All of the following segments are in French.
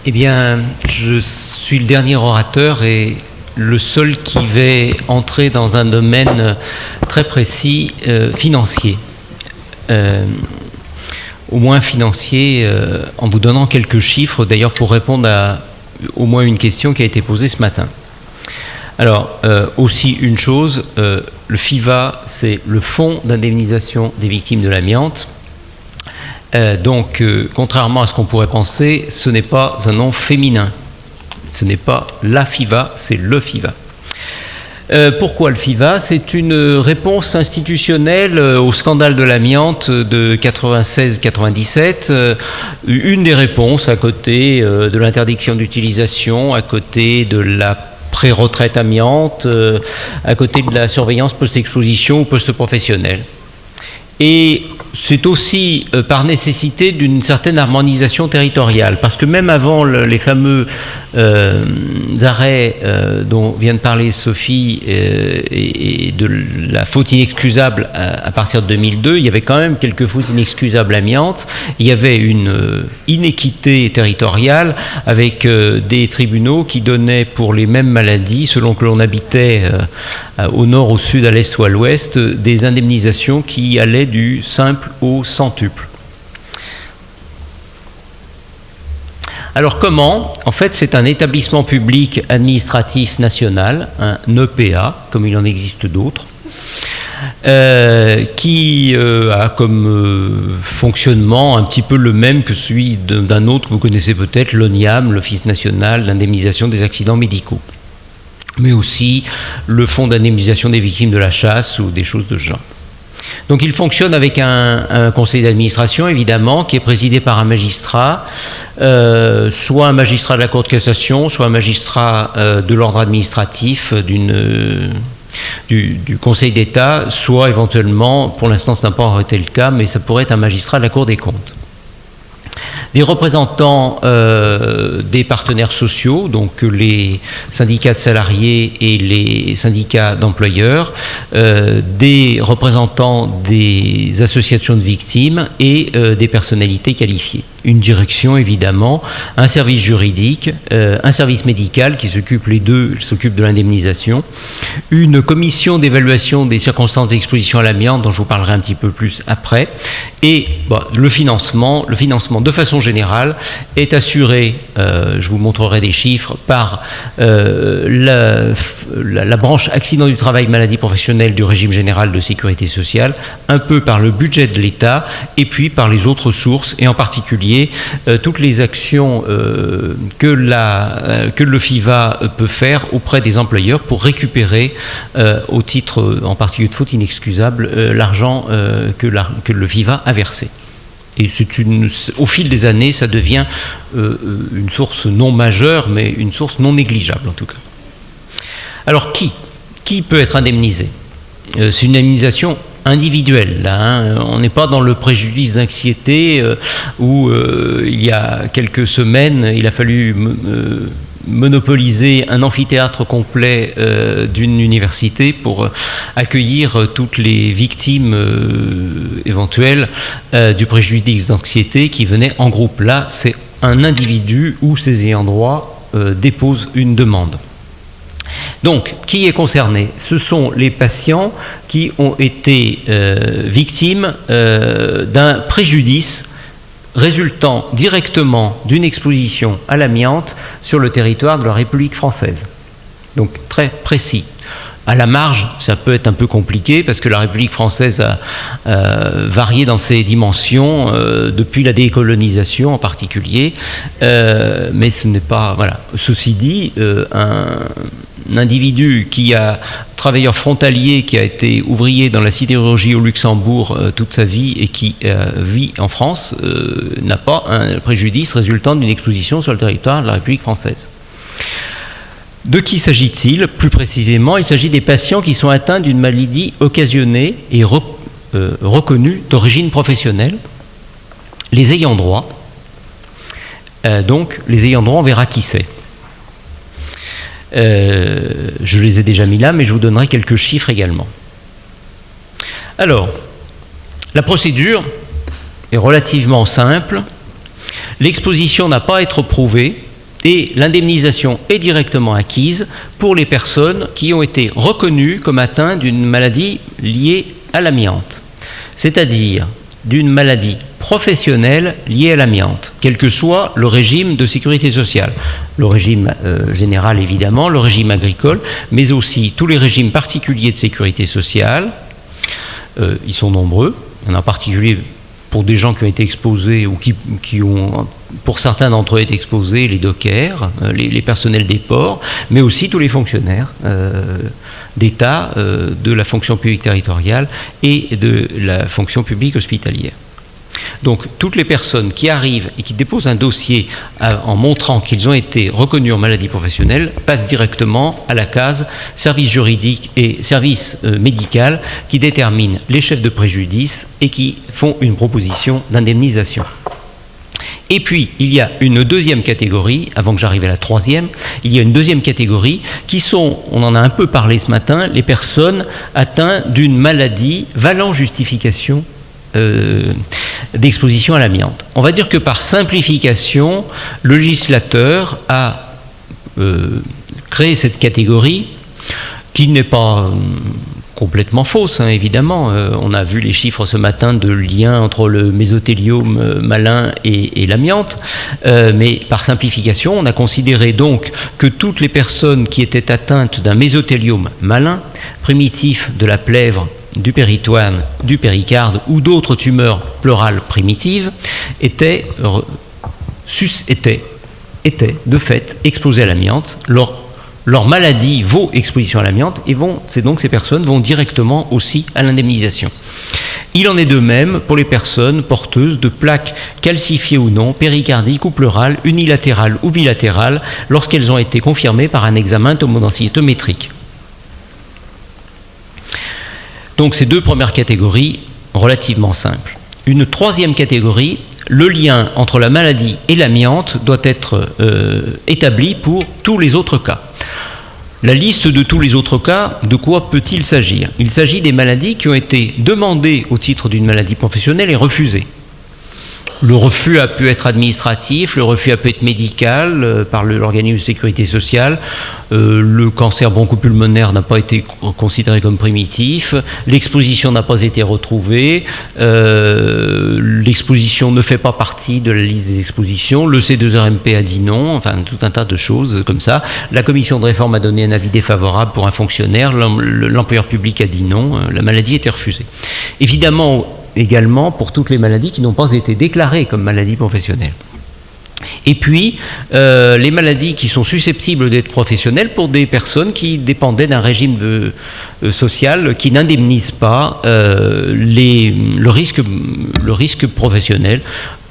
Eh bien, je suis le dernier orateur et le seul qui va entrer dans un domaine très précis, financier. Au moins financier, en vous donnant quelques chiffres, d'ailleurs pour répondre à au moins une question qui a été posée ce matin. Alors, aussi une chose, le FIVA, c'est le Fonds d'indemnisation des victimes de l'amiante. Donc, contrairement à ce qu'on pourrait penser, ce n'est pas un nom féminin. Ce n'est pas la FIVA, c'est le FIVA. Pourquoi le FIVA? C'est une réponse institutionnelle au scandale de l'amiante de 96-97. Une des réponses à côté de l'interdiction d'utilisation, à côté de la pré-retraite amiante, à côté de la surveillance post-exposition ou post-professionnelle. Et c'est aussi par nécessité d'une certaine harmonisation territoriale, parce que même avant les fameux arrêts dont vient de parler Sophie et de la faute inexcusable à partir de 2002, il y avait quand même quelques fautes inexcusables amiantes. Il y avait une inéquité territoriale avec des tribunaux qui donnaient pour les mêmes maladies, selon que l'on habitait au nord, au sud, à l'est ou à l'ouest, des indemnisations qui allaient du simple au centuple. Alors comment? En fait, c'est un établissement public administratif national, un EPA, comme il en existe d'autres, qui a comme fonctionnement un petit peu le même que celui d'un autre que vous connaissez peut-être, l'ONIAM, l'Office national d'indemnisation des accidents médicaux, mais aussi le Fonds d'indemnisation des victimes de la chasse ou des choses de ce genre. Donc il fonctionne avec un conseil d'administration, évidemment, qui est présidé par un magistrat, soit un magistrat de la Cour de cassation, soit un magistrat de l'ordre administratif du Conseil d'État, soit éventuellement, pour l'instant ça n'a pas encore été le cas, mais ça pourrait être un magistrat de la Cour des comptes. Des représentants des partenaires sociaux, donc les syndicats de salariés et les syndicats d'employeurs, des représentants des associations de victimes et des personnalités qualifiées. Une direction évidemment, un service juridique, un service médical qui s'occupe de l'indemnisation, une commission d'évaluation des circonstances d'exposition à l'amiante dont je vous parlerai un petit peu plus après, et le financement de façon générale est assuré, je vous montrerai des chiffres, par la branche accident du travail maladie professionnelle du régime général de sécurité sociale, un peu par le budget de l'État et puis par les autres sources, et en particulier toutes les actions que le FIVA peut faire auprès des employeurs pour récupérer au titre en particulier de faute inexcusable l'argent que le FIVA a versé. Et au fil des années, ça devient une source non majeure, mais une source non négligeable en tout cas. Alors qui peut être indemnisé? C'est une indemnisation individuelle, là, hein. On n'est pas dans le préjudice d'anxiété où il y a quelques semaines, il a fallu monopoliser un amphithéâtre complet d'une université pour accueillir toutes les victimes éventuelles du préjudice d'anxiété qui venaient en groupe. Là, c'est un individu ou ses ayants droit déposent une demande. Donc, qui est concerné? Ce sont les patients qui ont été victimes d'un préjudice résultant directement d'une exposition à l'amiante sur le territoire de la République française. Donc, très précis. À la marge, ça peut être un peu compliqué parce que la République française a varié dans ses dimensions depuis la décolonisation en particulier, mais ce n'est pas... Voilà. Ceci dit, un individu qui a travailleur frontalier, qui a été ouvrier dans la sidérurgie au Luxembourg toute sa vie et qui vit en France, n'a pas un préjudice résultant d'une exposition sur le territoire de la République française. De qui s'agit-il? Plus précisément, il s'agit des patients qui sont atteints d'une maladie occasionnée et reconnue d'origine professionnelle. Les ayants droit, donc les ayants droit, on verra qui c'est. Je les ai déjà mis là, mais je vous donnerai quelques chiffres également. Alors, la procédure est relativement simple. L'exposition n'a pas à être prouvée. Et l'indemnisation est directement acquise pour les personnes qui ont été reconnues comme atteintes d'une maladie liée à l'amiante, c'est-à-dire d'une maladie professionnelle liée à l'amiante, quel que soit le régime de sécurité sociale. Le régime général, évidemment, le régime agricole, mais aussi tous les régimes particuliers de sécurité sociale. Ils sont nombreux. Il y en a en particulier pour des gens qui ont été exposés ou qui ont, pour certains d'entre eux, été exposés, les dockers, les personnels des ports, mais aussi tous les fonctionnaires d'État, de la fonction publique territoriale et de la fonction publique hospitalière. Donc, toutes les personnes qui arrivent et qui déposent un dossier en montrant qu'ils ont été reconnus en maladie professionnelle passent directement à la case service juridique et service médical qui déterminent les chefs de préjudice et qui font une proposition d'indemnisation. Et puis, il y a une deuxième catégorie, avant que j'arrive à la troisième, il y a une deuxième catégorie qui sont, on en a un peu parlé ce matin, les personnes atteintes d'une maladie valant justification d'exposition à l'amiante. On va dire que par simplification, le législateur a créé cette catégorie qui n'est pas complètement fausse, hein, évidemment. On a vu les chiffres ce matin de lien entre le mésothéliome malin et l'amiante, mais par simplification, on a considéré donc que toutes les personnes qui étaient atteintes d'un mésothéliome malin, primitif de la plèvre, du péritoine, du péricarde ou d'autres tumeurs pleurales primitives étaient de fait exposées à l'amiante. Leur maladie vaut exposition à l'amiante et donc ces personnes vont directement aussi à l'indemnisation. Il en est de même pour les personnes porteuses de plaques calcifiées ou non, péricardiques ou pleurales, unilatérales ou bilatérales, lorsqu'elles ont été confirmées par un examen tomodensitométrique. Donc ces deux premières catégories, relativement simples. Une troisième catégorie, le lien entre la maladie et l'amiante doit être établi pour tous les autres cas. La liste de tous les autres cas, de quoi peut-il s'agir? Il s'agit des maladies qui ont été demandées au titre d'une maladie professionnelle et refusées. Le refus a pu être administratif, le refus a pu être médical par l'organisme de sécurité sociale, le cancer bronchopulmonaire n'a pas été considéré comme primitif, l'exposition n'a pas été retrouvée, l'exposition ne fait pas partie de la liste des expositions, le C2RMP a dit non, enfin tout un tas de choses comme ça. La commission de réforme a donné un avis défavorable pour un fonctionnaire, l'employeur public a dit non, la maladie était refusée. Évidemment, également pour toutes les maladies qui n'ont pas été déclarées comme maladies professionnelles. Et puis, les maladies qui sont susceptibles d'être professionnelles pour des personnes qui dépendaient d'un régime social qui n'indemnise pas le risque professionnel.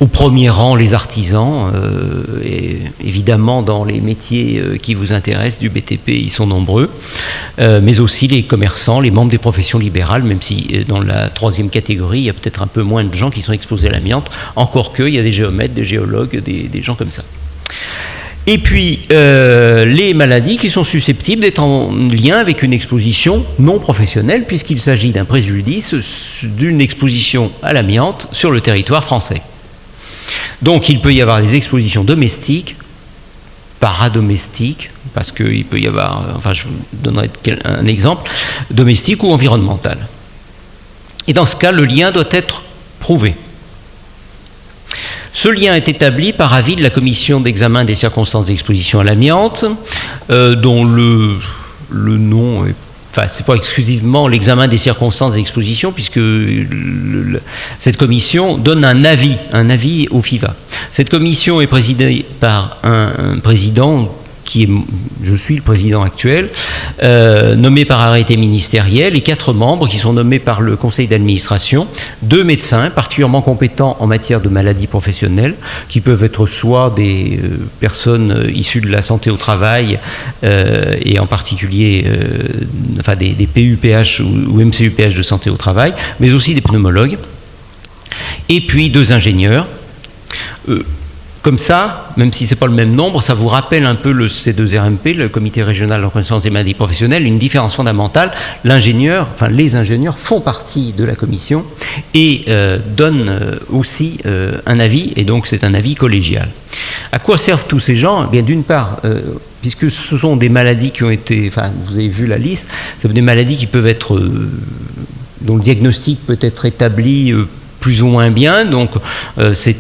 Au premier rang, les artisans, et évidemment dans les métiers qui vous intéressent du BTP, ils sont nombreux, mais aussi les commerçants, les membres des professions libérales, même si dans la troisième catégorie, il y a peut-être un peu moins de gens qui sont exposés à l'amiante, encore qu'il y a des géomètres, des géologues, des gens comme ça. Et puis, les maladies qui sont susceptibles d'être en lien avec une exposition non professionnelle, puisqu'il s'agit d'un préjudice d'une exposition à l'amiante sur le territoire français. Donc il peut y avoir des expositions domestiques, paradomestiques, parce qu'il peut y avoir, enfin je vous donnerai un exemple, domestique ou environnemental. Et dans ce cas, le lien doit être prouvé. Ce lien est établi par avis de la commission d'examen des circonstances d'exposition à l'amiante, dont le nom est... Enfin, ce n'est pas exclusivement l'examen des circonstances d'exposition, puisque cette commission donne un avis au FIFA. Cette commission est présidée par un président je suis le président actuel, nommé par arrêté ministériel, et 4 membres qui sont nommés par le conseil d'administration, 2 médecins particulièrement compétents en matière de maladies professionnelles, qui peuvent être soit des personnes issues de la santé au travail, et en particulier enfin des PUPH ou MCUPH de santé au travail, mais aussi des pneumologues, et puis 2 ingénieurs. Comme ça, même si ce n'est pas le même nombre, ça vous rappelle un peu le C2RMP, le Comité régional de reconnaissance des maladies professionnelles, une différence fondamentale. Les ingénieurs font partie de la commission et donnent aussi un avis, et donc c'est un avis collégial. À quoi servent tous ces gens? Eh bien, d'une part, puisque ce sont des maladies qui ont été, vous avez vu la liste, ce sont des maladies qui peuvent être, dont le diagnostic peut être établi plus ou moins bien, donc c'est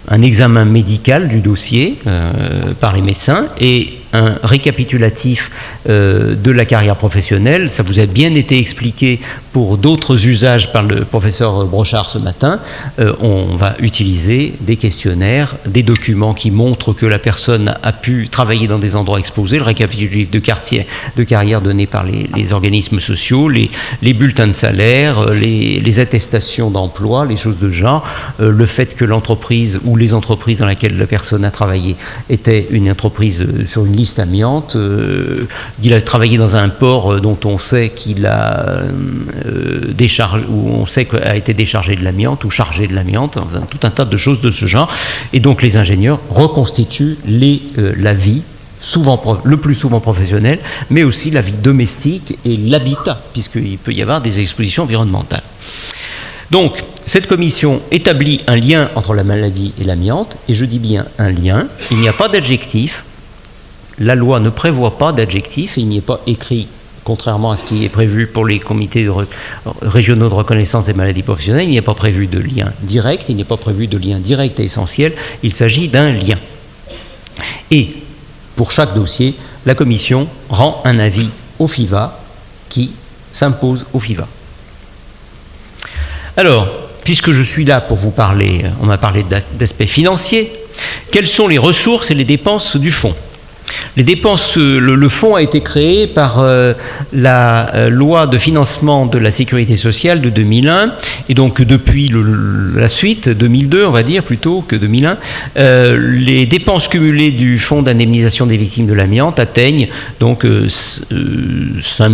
un examen médical du dossier par les médecins et un récapitulatif de la carrière professionnelle. Ça vous a bien été expliqué pour d'autres usages par le professeur Brochard ce matin. On va utiliser des questionnaires, des documents qui montrent que la personne a pu travailler dans des endroits exposés, le récapitulatif de carrière donné par les organismes sociaux, les bulletins de salaire, les attestations d'emploi, les choses de genre, le fait que l'entreprise ou les entreprises dans lesquelles la personne a travaillé étaient une entreprise sur une liste amiante, qu'il a travaillé dans un port dont on sait qu'il a a été déchargé de l'amiante ou chargé de l'amiante, enfin, tout un tas de choses de ce genre. Et donc les ingénieurs reconstituent la vie, le plus souvent professionnelle, mais aussi la vie domestique et l'habitat, puisqu'il peut y avoir des expositions environnementales. Donc, cette commission établit un lien entre la maladie et l'amiante, et je dis bien un lien, il n'y a pas d'adjectif. La loi ne prévoit pas d'adjectif, il n'y est pas écrit, contrairement à ce qui est prévu pour les comités régionaux de reconnaissance des maladies professionnelles, il n'y a pas prévu de lien direct, il n'y a pas prévu de lien direct et essentiel, il s'agit d'un lien. Et pour chaque dossier, la commission rend un avis au FIVA qui s'impose au FIVA. Alors, puisque je suis là pour vous parler, on m'a parlé d'aspects financiers, quelles sont les ressources et les dépenses du fonds ? Les dépenses, le fonds a été créé par la loi de financement de la sécurité sociale de 2001, et donc depuis la suite, 2002 on va dire plutôt que 2001, les dépenses cumulées du fonds d'indemnisation des victimes de l'amiante atteignent donc 5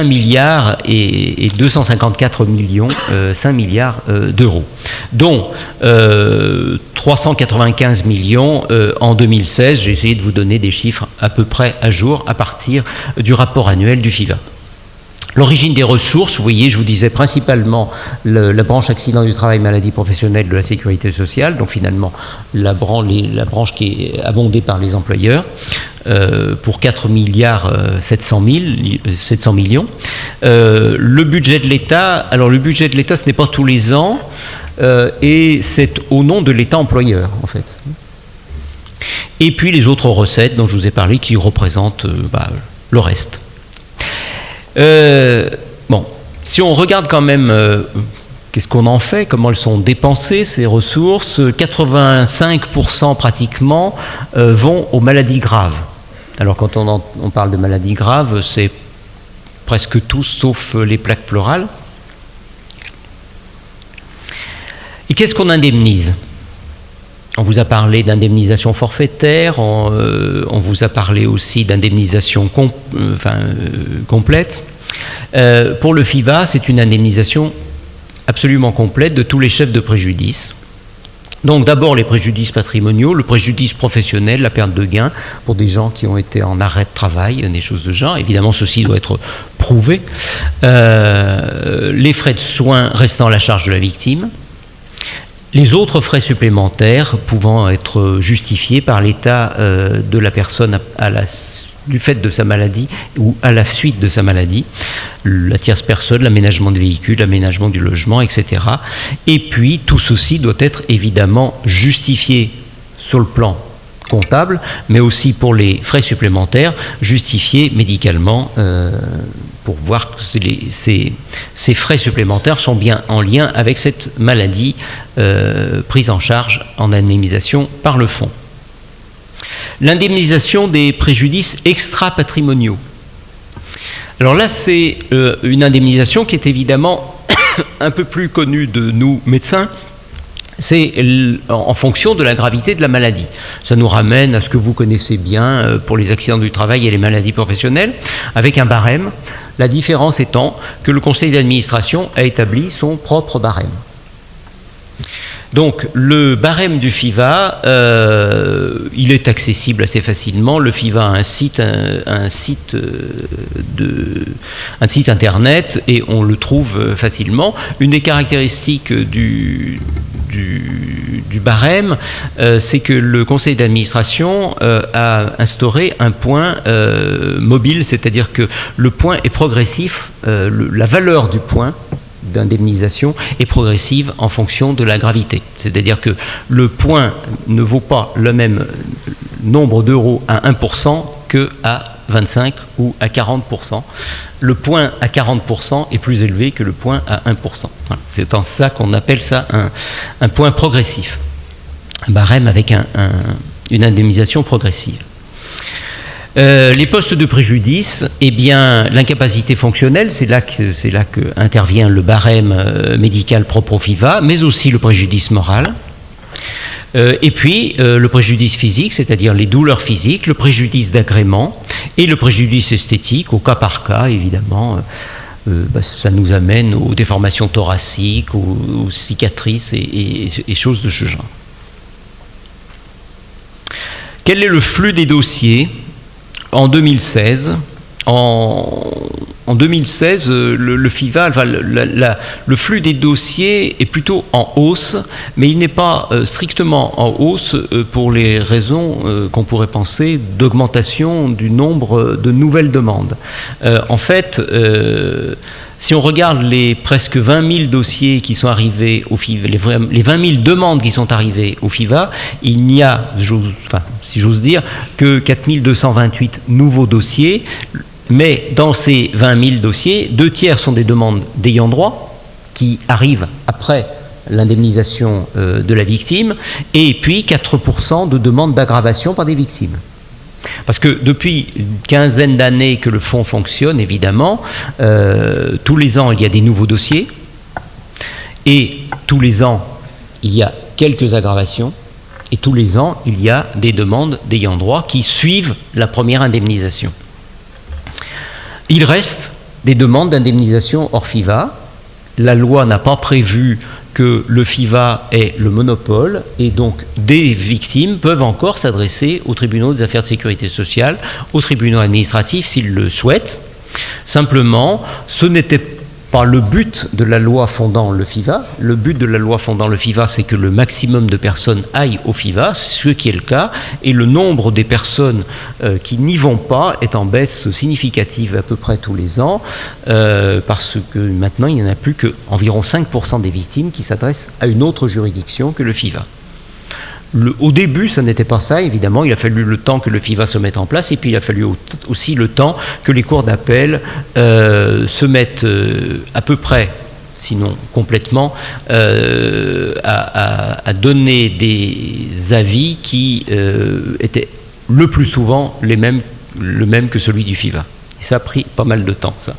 milliards et 254 millions, 5 milliards d'euros, dont 395 millions en 2016. J'ai essayé de vous donner des chiffres à peu près à jour à partir du rapport annuel du FIVA. L'origine des ressources, vous voyez, je vous disais principalement la branche accident du travail, maladie professionnelle de la sécurité sociale, donc finalement la branche qui est abondée par les employeurs, pour 4 milliards 700 millions. Le budget de l'État, alors le budget de l'État ce n'est pas tous les ans, et c'est au nom de l'État employeur en fait. Et puis les autres recettes dont je vous ai parlé qui représentent le reste. Si on regarde quand même qu'est-ce qu'on en fait, comment elles sont dépensées ces ressources, 85% pratiquement vont aux maladies graves. Alors quand on parle de maladies graves, c'est presque tout sauf les plaques pleurales. Et qu'est-ce qu'on indemnise ? On vous a parlé d'indemnisation forfaitaire, on vous a parlé aussi d'indemnisation complète. Pour le FIVA, c'est une indemnisation absolument complète de tous les chefs de préjudice. Donc d'abord les préjudices patrimoniaux, le préjudice professionnel, la perte de gain pour des gens qui ont été en arrêt de travail, des choses de genre. Évidemment, ceci doit être prouvé. Les frais de soins restant à la charge de la victime. Les autres frais supplémentaires pouvant être justifiés par l'état de la personne du fait de sa maladie ou à la suite de sa maladie, la tierce personne, l'aménagement de véhicules, l'aménagement du logement, etc. Et puis tout ceci doit être évidemment justifié sur le plan comptable, mais aussi pour les frais supplémentaires, justifié médicalement pour voir que ces frais supplémentaires sont bien en lien avec cette maladie prise en charge en indemnisation par le fonds. L'indemnisation des préjudices extra-patrimoniaux. Alors là, c'est une indemnisation qui est évidemment un peu plus connue de nous, médecins. C'est en fonction de la gravité de la maladie. Ça nous ramène à ce que vous connaissez bien pour les accidents du travail et les maladies professionnelles, avec un barème. La différence étant que le conseil d'administration a établi son propre barème. Donc le barème du FIVA, il est accessible assez facilement. Le FIVA a un site internet et on le trouve facilement. Une des caractéristiques du barème, c'est que le conseil d'administration a instauré un point mobile, c'est-à-dire que le point est progressif, la valeur du point d'indemnisation est progressive en fonction de la gravité. C'est-à-dire que le point ne vaut pas le même nombre d'euros à 1% qu'à 25 ou à 40%. Le point à 40% est plus élevé que le point à 1%. Voilà. C'est en ça qu'on appelle ça un point progressif. Un barème avec une indemnisation progressive. Les postes de préjudice, eh bien, l'incapacité fonctionnelle, c'est là que intervient le barème médical propre au FIVA, mais aussi le préjudice moral. Et puis, le préjudice physique, c'est-à-dire les douleurs physiques, le préjudice d'agrément et le préjudice esthétique, au cas par cas, évidemment. Ça nous amène aux déformations thoraciques, aux cicatrices et choses de ce genre. Quel est le flux des dossiers ? En 2016, en 2016, le FIVA, le flux des dossiers est plutôt en hausse, mais il n'est pas strictement en hausse pour les raisons qu'on pourrait penser d'augmentation du nombre de nouvelles demandes. En fait, si on regarde les presque 20 000 dossiers qui sont arrivés au FIVA, les 20 000 demandes qui sont arrivées au FIVA, il n'y a, si j'ose dire, que 4 228 nouveaux dossiers, mais dans ces 20 000 dossiers, 2/3 sont des demandes d'ayants droit qui arrivent après l'indemnisation de la victime, et puis 4% de demandes d'aggravation par des victimes. Parce que depuis une quinzaine d'années que le fonds fonctionne, évidemment, tous les ans, il y a des nouveaux dossiers, et tous les ans, il y a quelques aggravations, et tous les ans, il y a des demandes d'ayants droit qui suivent la première indemnisation. Il reste des demandes d'indemnisation hors FIVA. La loi n'a pas prévu que le FIVA ait le monopole, et donc des victimes peuvent encore s'adresser aux tribunaux des affaires de sécurité sociale, aux tribunaux administratifs s'ils le souhaitent. Simplement, ce n'était pas le but de la loi fondant le FIVA. Le but de la loi fondant le FIVA, c'est que le maximum de personnes aillent au FIVA, ce qui est le cas, et le nombre des personnes qui n'y vont pas est en baisse significative à peu près tous les ans, parce que maintenant il n'y en a plus qu'environ 5% des victimes qui s'adressent à une autre juridiction que le FIVA. Au début, ça n'était pas ça, évidemment. Il a fallu le temps que le FIVA se mette en place, et puis il a fallu aussi le temps que les cours d'appel se mettent à peu près, sinon complètement, à donner des avis qui étaient le plus souvent le même que celui du FIVA. Et ça a pris pas mal de temps, ça.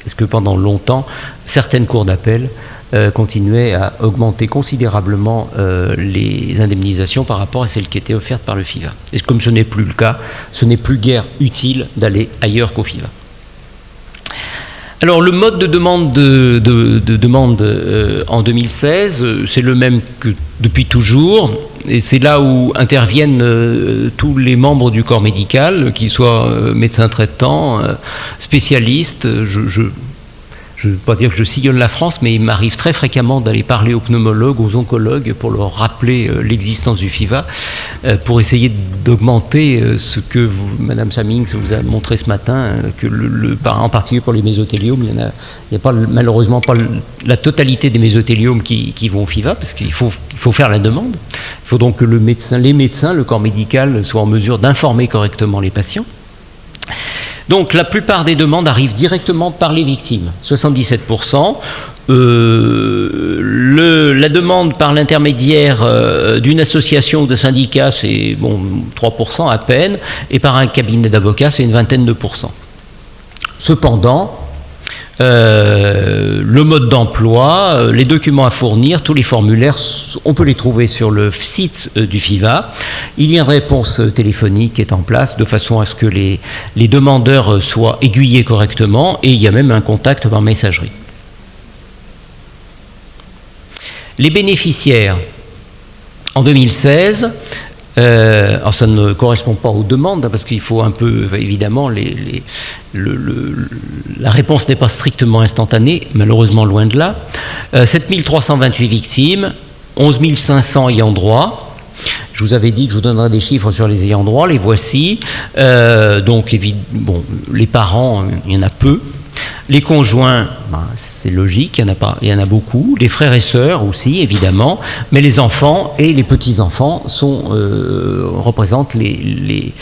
Parce que pendant longtemps, certaines cours d'appel continuaient à augmenter considérablement les indemnisations par rapport à celles qui étaétaient offertes par le FIVA. Et comme ce n'est plus le cas, ce n'est plus guère utile d'aller ailleurs qu'au FIVA. Alors le mode de demande, en 2016, c'est le même que depuis toujours, et c'est là où interviennent tous les membres du corps médical, qu'ils soient médecins traitants, spécialistes. Je ne veux pas dire que je sillonne la France, mais il m'arrive très fréquemment d'aller parler aux pneumologues, aux oncologues, pour leur rappeler l'existence du FIVA, pour essayer d'augmenter ce que Madame Samings vous a montré ce matin, que en particulier pour les mésotéliomes, il n'y a pas, malheureusement pas la totalité des mésotéliomes qui vont au FIVA, parce qu'il faut faire la demande. Il faut donc que les médecins, le corps médical, soient en mesure d'informer correctement les patients. Donc la plupart des demandes arrivent directement par les victimes, 77%. La demande par l'intermédiaire d'une association ou de syndicat, c'est 3% à peine, et par un cabinet d'avocats, c'est une vingtaine de %. Cependant, le mode d'emploi, les documents à fournir, tous les formulaires, on peut les trouver sur le site du FIVA. Il y a une réponse téléphonique qui est en place de façon à ce que les demandeurs soient aiguillés correctement, et il y a même un contact par messagerie. Les bénéficiaires, en 2016, alors ça ne correspond pas aux demandes, parce qu'il faut un peu, évidemment, la réponse n'est pas strictement instantanée, malheureusement loin de là. 7328 victimes, 11 500 ayants droit. Je vous avais dit que je vous donnerais des chiffres sur les ayants droit, les voici. Donc, bon, les parents, il y en a peu. Les conjoints, c'est logique, il y en a beaucoup. Les frères et sœurs aussi, évidemment. Mais les enfants et les petits-enfants représentent les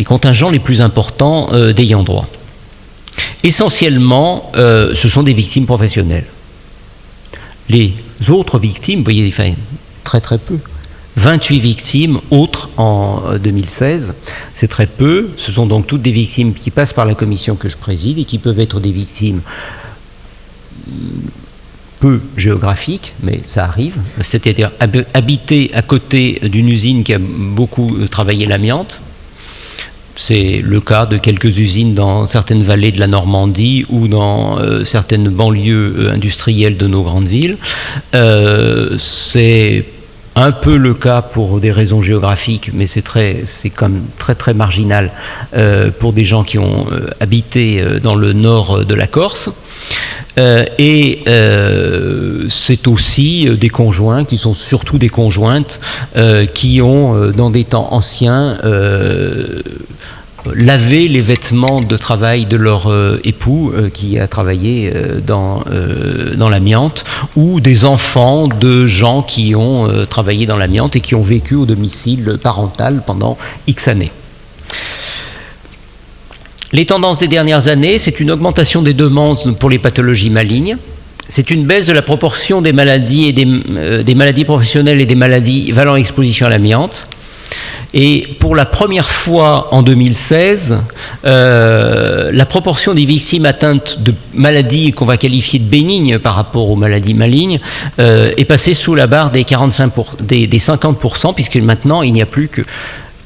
contingents les plus importants d'ayants droit. Essentiellement, ce sont des victimes professionnelles. Les autres victimes, vous voyez, enfin, très très peu. 28 victimes autres en 2016, c'est très peu. Ce sont donc toutes des victimes qui passent par la commission que je préside et qui peuvent être des victimes peu géographiques, mais ça arrive, c'est-à-dire habiter à côté d'une usine qui a beaucoup travaillé l'amiante. C'est le cas de quelques usines dans certaines vallées de la Normandie ou dans certaines banlieues industrielles de nos grandes villes. C'est un peu le cas pour des raisons géographiques, mais c'est comme très très marginal pour des gens qui ont habité dans le nord de la Corse. Et c'est aussi des conjoints qui sont surtout des conjointes qui ont, dans des temps anciens, lavé les vêtements de travail de leur époux qui a travaillé dans l'amiante, ou des enfants de gens qui ont travaillé dans l'amiante et qui ont vécu au domicile parental pendant X années. Les tendances des dernières années, c'est une augmentation des demandes pour les pathologies malignes. C'est une baisse de la proportion des maladies et des maladies professionnelles et des maladies valant exposition à l'amiante. Et pour la première fois en 2016, la proportion des victimes atteintes de maladies qu'on va qualifier de bénignes par rapport aux maladies malignes est passée sous la barre des 50%, puisque maintenant il n'y a plus que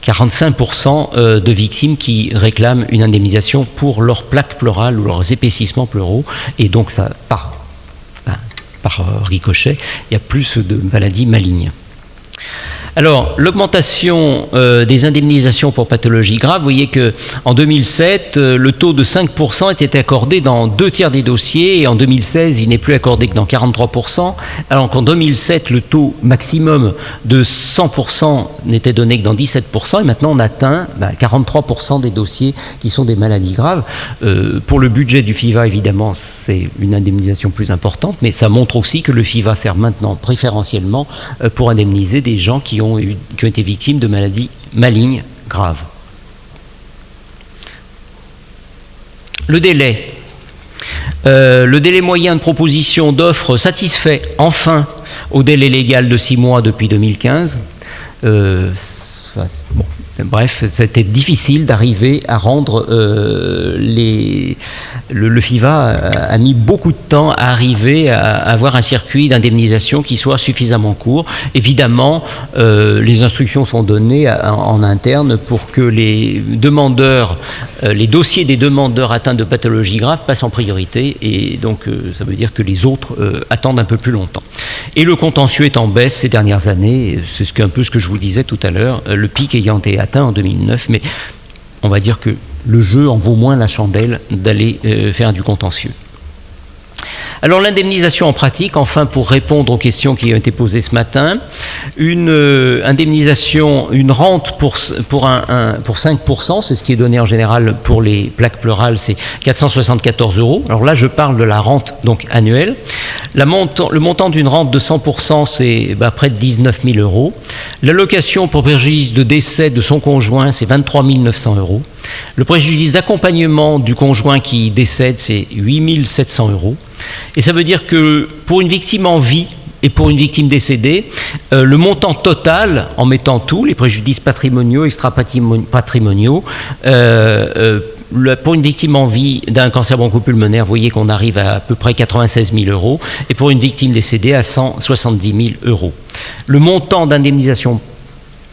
45% de victimes qui réclament une indemnisation pour leurs plaques pleurales ou leurs épaississements pleuraux. Et donc, ça, par ricochet, il y a plus de maladies malignes. Alors, l'augmentation des indemnisations pour pathologies graves, vous voyez qu'en 2007, le taux de 5% était accordé dans 2/3 des dossiers, et en 2016, il n'est plus accordé que dans 43%, alors qu'en 2007, le taux maximum de 100% n'était donné que dans 17%, et maintenant on atteint 43% des dossiers qui sont des maladies graves. Pour le budget du FIVA, évidemment, c'est une indemnisation plus importante, mais ça montre aussi que le FIVA sert maintenant préférentiellement pour indemniser des gens qui ont été victimes de maladies malignes graves. Le délai. Le délai moyen de proposition d'offres satisfait enfin au délai légal de 6 mois depuis 2015. Bref, c'était difficile d'arriver à rendre le FIVA a mis beaucoup de temps à arriver à avoir un circuit d'indemnisation qui soit suffisamment court. Évidemment, les instructions sont données en interne pour que les demandeurs, les dossiers des demandeurs atteints de pathologies graves passent en priorité, et donc ça veut dire que les autres attendent un peu plus longtemps. Et le contentieux est en baisse ces dernières années, c'est un peu ce que je vous disais tout à l'heure, le pic ayant été atteint en 2009, mais on va dire que le jeu en vaut moins la chandelle d'aller faire du contentieux. Alors l'indemnisation en pratique, enfin, pour répondre aux questions qui ont été posées ce matin, une indemnisation, une rente pour 5%, c'est ce qui est donné en général pour les plaques pleurales, c'est 474 €. Alors là, je parle de la rente donc annuelle. Le montant d'une rente de 100%, c'est près de 19 000 €. L'allocation pour préjudice de décès de son conjoint, c'est 23 900 €. Le préjudice d'accompagnement du conjoint qui décède, c'est 8 700 €. Et ça veut dire que pour une victime en vie et pour une victime décédée, le montant total, en mettant tous les préjudices patrimoniaux, extra-patrimoniaux, pour une victime en vie d'un cancer bronchopulmonaire, vous voyez qu'on arrive à peu près 96 000 €, et pour une victime décédée à 170 000 €. Le montant d'indemnisation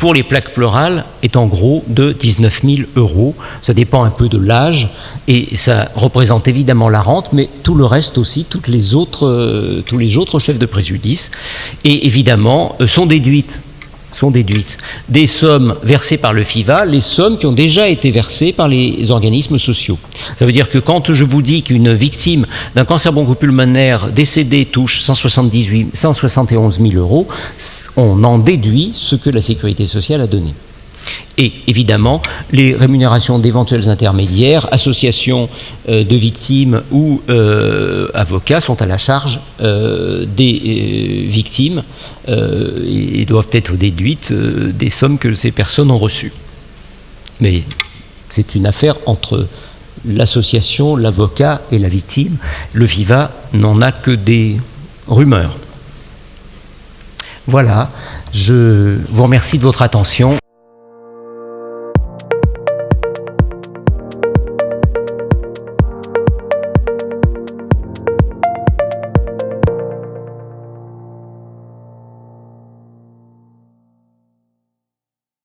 pour les plaques pleurales est en gros de 19 000 €. Ça dépend un peu de l'âge et ça représente évidemment la rente, mais tout le reste aussi, tous les autres chefs de préjudice. Et évidemment, sont déduites des sommes versées par le FIVA, les sommes qui ont déjà été versées par les organismes sociaux. Ça veut dire que quand je vous dis qu'une victime d'un cancer bronchopulmonaire décédé touche 171 000 €, on en déduit ce que la Sécurité sociale a donné. Et évidemment, les rémunérations d'éventuels intermédiaires, associations de victimes ou avocats sont à la charge des victimes et doivent être déduites des sommes que ces personnes ont reçues. Mais c'est une affaire entre l'association, l'avocat et la victime. Le FIVA n'en a que des rumeurs. Voilà, je vous remercie de votre attention.